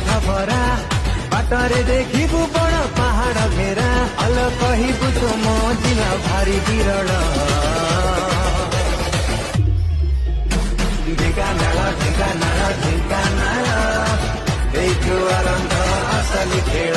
खबरा बाटरे देखिबु बड़ पहाड़ घेरा अल कहिबु तो मो जिला भारी विरल ढेंकानाल देखो आरंभ असली खेल।